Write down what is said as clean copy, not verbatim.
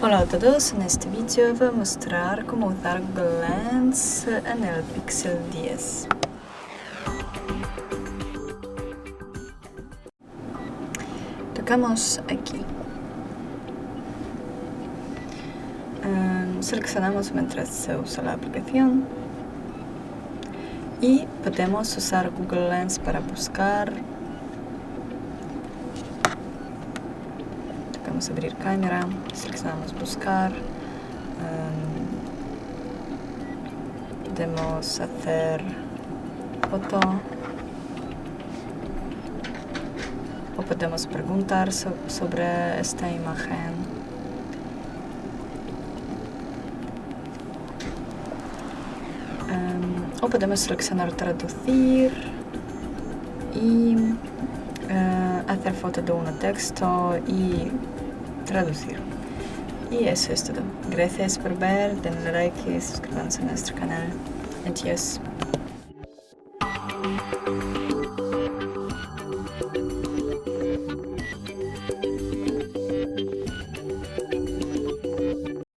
Hola a todos, en este vídeo voy a mostrar cómo usar Google Lens en el Pixel 10. Tocamos aquí. Seleccionamos mientras se usa la aplicación y podemos usar Google Lens para buscar. Tocamos abrir cámara, seleccionamos buscar. Podemos hacer foto o podemos preguntar sobre esta imagen. O podemos seleccionar traducir y hacer foto de un texto y traducir. Y eso es todo. Gracias por ver, denle like y suscríbanse a nuestro canal. Adiós.